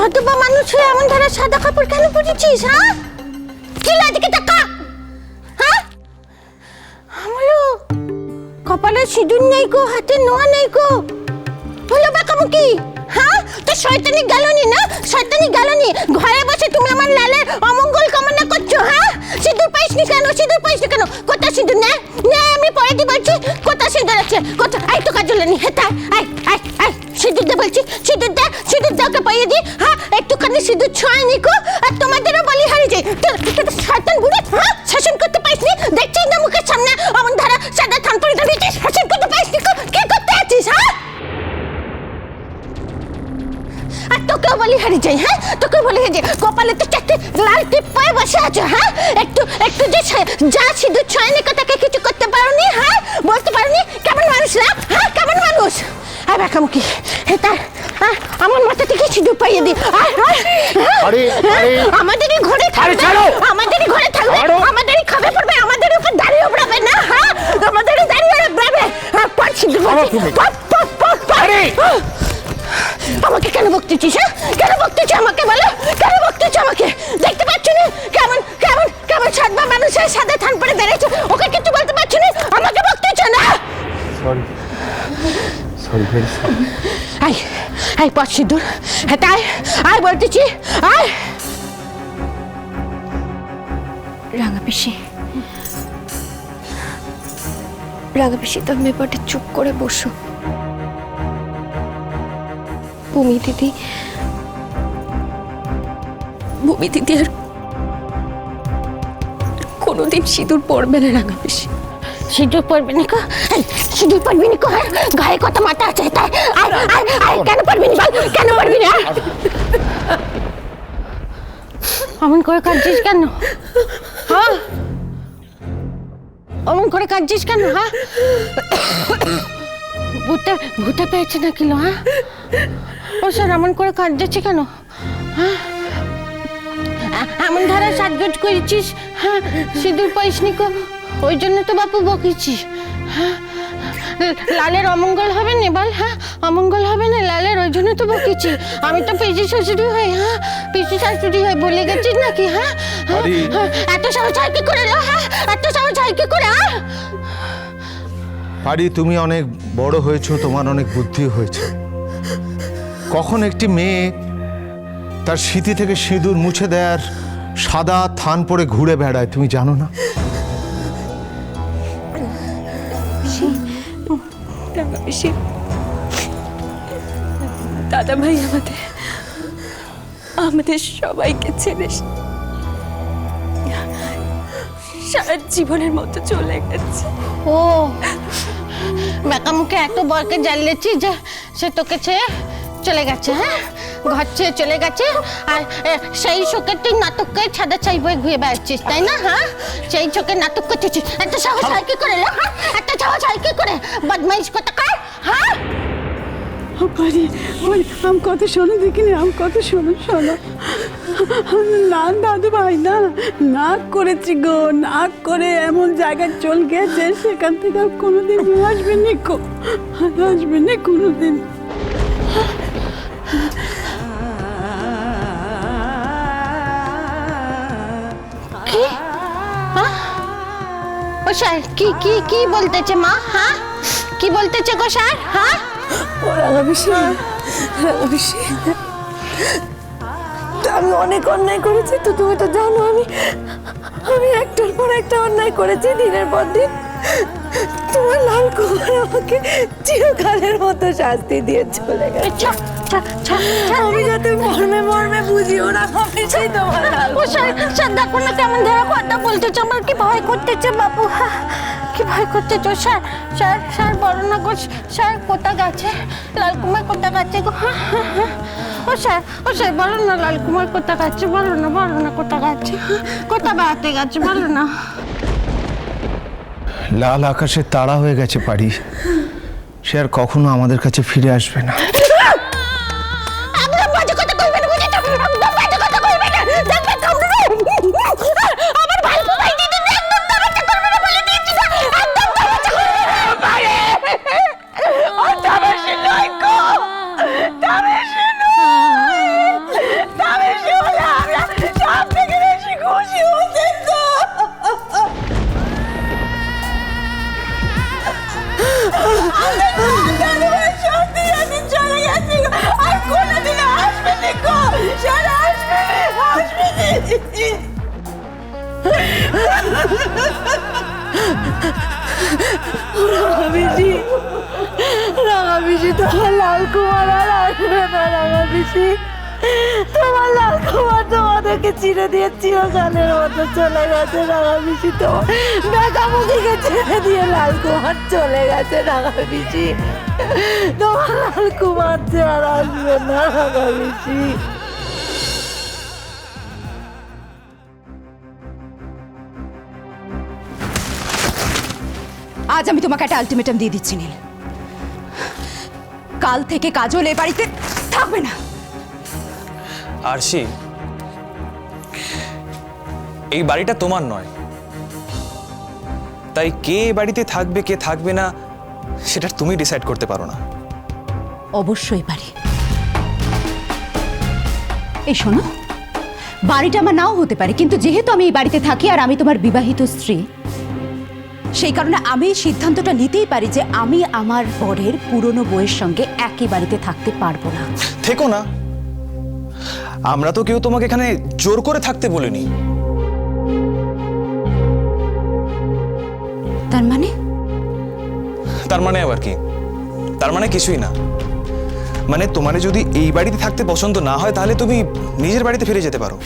সদবা মানুষ হয়ে এমন ধরা সাদা কাপড় কেন পরেছিস? হ্যাঁ, কি লাদিকে টাকা? হ্যাঁ, আমলো কপালে সিঁদুর নেই গো, হাতে নোয়া নেই গো, হলো বাঁকামুখি। হ্যাঁ, তো শয়তানি গেলনি না, শয়তানি গেলনি। ঘরে বসে তুমি আমার লালের অমঙ্গল কামনা করছো। হ্যাঁ, সিঁদুর পাইসনি কেন? সিঁদুর পাইসনি কেন? কোথা সিঁদুর? নে নে, আমি পরে দি বলছি। কোথা সিঁদুর আছে? কোথা? আই তো কাজলে নি, হেতা আই আই আই, সিঁদুর দে বলছি, সিঁদুর দে, সিঁদুর দাকে পাইয়ে দি। হ্যাঁ, একটুখানি সিঁদুর ছোঁয়ায়নি গো, আর তোমাদেরও বলি হারিয়ে যায়। শয়তান বুড়ি, হ্যাঁ, শাসন করতে পাইসনি? দেখছিস না মুখের সামনে অমন ধারা সাদা থান পরে দাঁড়িয়েছিস, শাসন করতে পাইসনি? কি করতে আছিস? হ্যাঁ, আর তোকেও বলি হারিয়ে যাই। হ্যাঁ, তোকেও বলি হারিয়ে যাই। কপালে তো চারটে লাল টিপ পায়ে বসে আছো। হ্যাঁ, একটু একটু যে যা সিঁদুর ছয়নি তাকে কিছু করতে পারোনি। হ্যাঁ, বলতে পারোনি। কেমন মানুষ না? হ্যাঁ, কেমন মানুষ? আর বাঁকামুখি হেতা, আমার মাথা থেকে সিঁদুর পাইয়ে দি। আমাদেরই ঘরে থাকবে, আমাদেরই ঘরে থাকবে, আমাদেরই খাবে পড়বে, আমাদের উপর দাঁড়িয়ে উড়াবে না। হ্যাঁ, আমাদেরই দাঁড়িয়ে উড়াবে। হ্যাঁ, পর সিঁদুর আমাকে কেন বকতেছিস? হ্যাঁ, কেন বকতেছিস আমাকে? বলো, কেন বকতেছিস আমাকে? দেখতে পাচ্ছ না কেমন কেমন কেমন সাদবা মানুষের সাদা থান পরে দাঁড়িয়েছে? ওকে কিছু বলতে পারছো না, আমাকে বকতেছ না? Sorry sorry, very sorry. I I, পর সিঁদুর, হ্যাঁ তাই আয় বলতেছি, আয়। রাঙা পিসি, রাঙা পিসি, তুমি এবারে চুপ করে বসো। ভূমি দিদি আর কোনোদিন সিঁদুর পরবে না রাঙা পিসি। সিঁদুর পরবি নি কো? সিঁদুর পরবি নি কো? হ্যাঁ, গায়ে কত মাথা আছে তাই? আয় আয় আয়, কেন পরবি নি বল, কেন পরবি না? অমন করে কাঁদছিস কেন? হ্যাঁ, অমন করে কাঁদছিস কেন? হ্যাঁ, ভূতে পেয়েছে না কিলো? হ্যাঁ, ও স্যার এমন করে কাঁদছে কেন? হ্যাঁ, এমন ধারা সাজগোজ করেছিস। হ্যাঁ, সিঁদুর পাইসনি কো, ওই জন্য তো বাপু বকেছিস। হ্যাঁ, লালের অমঙ্গল হবে না বল? হ্যাঁ, অমঙ্গল হবে না লালের, ওই জন্য তো বকেছি। আমি তো পিসি শাশুড়ি হই। হ্যাঁ, পিসি শাশুড়ি হই, বলে গেছিস নাকি? হ্যাঁ, এত সাহস হয় কি করে? হ্যাঁ, এত সাহস হয় কি করে? পারি, তুমি অনেক বড় হয়েছো, তোমার অনেক বুদ্ধি হয়েছে। কখন একটি মেয়ে তার স্মৃতি থেকে সিঁদুর মুছে দেয়ার সাদা থান পরে ঘুরে বেড়ায়, তুমি জানো না? দাদা ভাই আমাদের সবাইকে ছেড়ে সারা জীবনের মতো চলে গেছে। ও বাঁকামুখে এত বরকে জ্বালিয়েছি যে সে তোকে ছেড়ে চলে গেছে। হ্যাঁ, ঘর ছেড়ে চলে গেছে, আর সেই শোকে তুই নাটক করে ছাদা চাই বই ঘুরে বেড়াচ্ছিস, তাই না? হ্যাঁ, সেই চোখে নাটক করতেছিস। এত সাহস হয় কি করে? এত সাহস হয় কি করে? বদমাইশ কোথাকার। হ্যাঁ, हम कत शोनो देखी हम कत शोनो शोनो ना दादू भाई ना नाक करेছি গো, নাক করে এমন জায়গায় চল গেছে, সেখান থেকে আর কোনোদিন আসবে না কো, আসবে না কোনোদিন। কি? হ্যাঁ, ও স্যার কি কি কি বলতেছে মা? হ্যাঁ, কি বলতেছে গো স্যার? হ্যাঁ, আমি অনেক অন্যায় করেছি, তো তুমি তো জানো আমি একটার পর একটা অন্যায় করেছি দিনের পর দিন। তোমার লাল কুমার আমাকে চিরকালের মতো শাস্তি দিয়ে চলে গেছে। আমি যাতে মর্মে মর্মে বুঝি ওরা হবে, সেই তোমার লাল। ও স্যার, স্যার দেখো না কেমন ধরে কথা বলতেছে, আমার কি ভয় করতেছে বাবু। হ্যাঁ, কি ভয় করতেছ? স্যার স্যার স্যার বলো না গো স্যার, কোথা গেছে লালকুমার? কোথা গেছে গো? হ্যাঁ হ্যাঁ হ্যাঁ, ও স্যার বলো না লালকুমার কোথা গেছে? বলো না কোথা গেছে? কোথা বেড়াতে গেছে বলো না? লাল আকাশের তারা হয়ে গেছে পারি, সে আর কখনো আমাদের কাছে ফিরে আসবে না। শোনো, আসবে। রাঙাবিশি, রাঙাবিশি, তোমার লাল কুমার আর আসবে না। রাঙাবিশি, তোমার লাল কুমার তোমাদেরকে চিরে দিয়ে চিরকালের মতো চলে গেছে। রাঙাবিশি, তোমার বেগামুখীকে ছেড়ে দিয়ে লাল কুমার চলে গেছে। রাঙাবিশি, তোমার লাল কুমার যে আর আসবে না। রাঙাবিশি, আজ আমি তোমাকে একটা আলটিমেটাম দিয়ে দিচ্ছি নীল, কাল থেকে কাজল এ বাড়িতে থাকবে না। আরশি, এই বাড়িটা তোমার নয়, তাই কে এই বাড়িতে থাকবে কে থাকবে না সেটা তুমি ডিসাইড করতে পারো না। অবশ্যই পারি। এই শোনো, বাড়িটা আমার নাও হতে পারে, কিন্তু যেহেতু আমি এই বাড়িতে থাকি আর আমি তোমার বিবাহিত স্ত্রী, সেই কারণে আমি এই সিদ্ধান্তটা নিতেই পারি যে আমি আমার বরের পুরনো বউয়ের সঙ্গে একই বাড়িতে থাকতে পারবো না। থেকো না, আমরা তো কেউ তোমাকে এখানে জোর করে থাকতে বলিনি। তার মানে? তার মানে আবার কি? তার মানে কিছুই না। মানে তোমার যদি এই বাড়িতে থাকতে পছন্দ না হয় তাহলে তুমি নিজের বাড়িতে ফিরে যেতে পারো।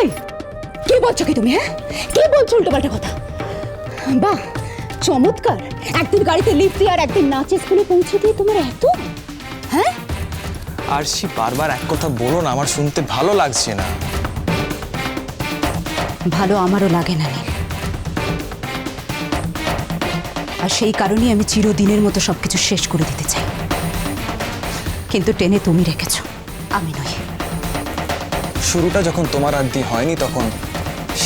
এই কি বলছো কি তুমি? হ্যাঁ, কি বলছো উল্টোপাল্টা কথা? বাহ, চমৎকার। একদিন গাড়িতে লিফট দিয়ে আর একদিন নাচে স্কুলে পৌঁছে দিয়ে তোমার এত, হ্যাঁ? আরশি, বারবার এক কথা বলো না, আমার শুনতে ভালো লাগছে না। ভালো আমারও লাগে না নীল, আর সেই কারণেই আমি চিরদিনের মতো সবকিছু শেষ করে দিতে চাই, কিন্তু টেনে তুমি রেখেছো, আমি নই। শুরুটা যখন তোমার হাত দিয়ে হয়নি তখন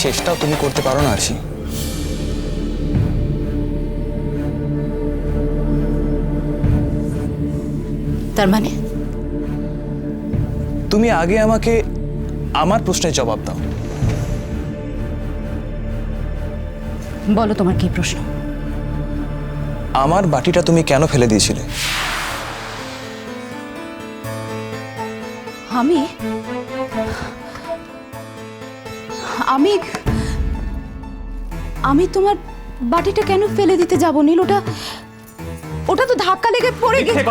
শেষটাও তুমি করতে পারো না আরশি। তার মানে? তুমি আগে আমাকে আমার প্রশ্নের জবাব দাও। বলো তোমার কি প্রশ্ন? আমার বাটিটা তুমি কেন ফেলে দিয়েছিলে? আমি আমি আমি তোমার বাটিটা কেন ফেলে দিতে যাব নীল? ওটা তো ধাক্কা লেগে পড়ে গেছে।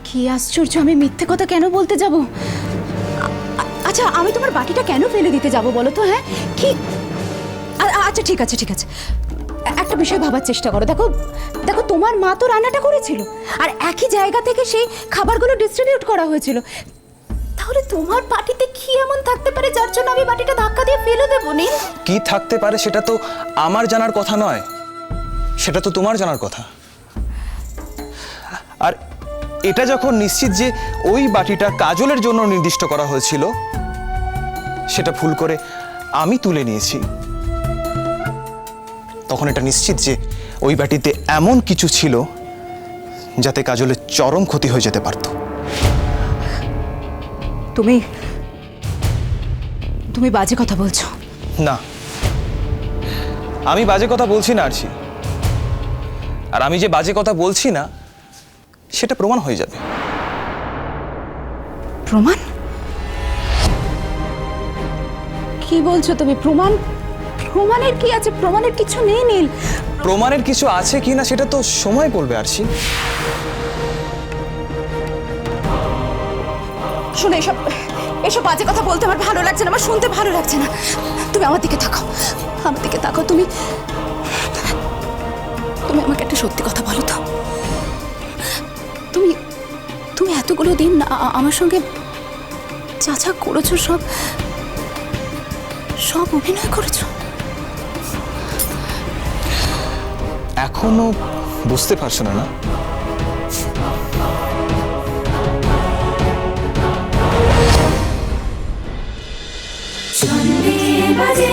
কি আশ্চর্য, আমি মিথ্যে কথা কেন বলতে যাব? আচ্ছা, আমি তোমার বাটিটা কেন ফেলে দিতে যাব বলো তো? হ্যাঁ, কি? আচ্ছা ঠিক আছে, ঠিক আছে, একটা বিষয় ভাবার চেষ্টা করো। দেখো দেখো, তোমার মা তো রান্নাটা করেছিল আর একই জায়গা থেকে সেই খাবারগুলো ডিস্ট্রিবিউট করা হয়েছিল, তাহলে তোমার বাটিতে কি এমন থাকতে পারে যার জন্য আমি বাটিটা ধাক্কা দিয়ে ফেলে দেবো নীল? কি থাকতে পারে সেটা তো আমার জানার কথা নয়, সেটা তো তোমার জানার কথা। আর এটা যখন নিশ্চিত যে ওই বাটিটা কাজলের জন্য নির্দিষ্ট করা হয়েছিল, সেটা ভুল করে আমি তুলে নিয়েছি, তখন এটা নিশ্চিত যে ওই বাটিতে এমন কিছু ছিল যাতে কাজলের চরম ক্ষতি হয়ে যেতে পারত। তুমি বাজে কথা বলছো। না, আমি বাজে কথা বলছি না আরশি, আর আমি যে বাজে কথা বলছি না সেটা প্রমাণ হয়ে যাবে। প্রমাণ? কি বলছো তুমি? প্রমাণের কি আছে? প্রমাণের কিছু নেই নীল। প্রমাণের কিছু আছে কিনা সেটা তো সময় বলবে আরশি। শুনে এসব বাজে কথা বলতে আমার ভালো লাগছে না, আমার শুনতে ভালো লাগছে না। তুমি আমার দিকে তাকাও, আমার দিকে তাকাও। তুমি আমাকে একটা সত্যি কথা বলো তো, তুমি এতগুলো দিন আমার সঙ্গে যা যা করেছো সব অভিনয় করেছো? এখনো বুঝতে পারছো না? বাজে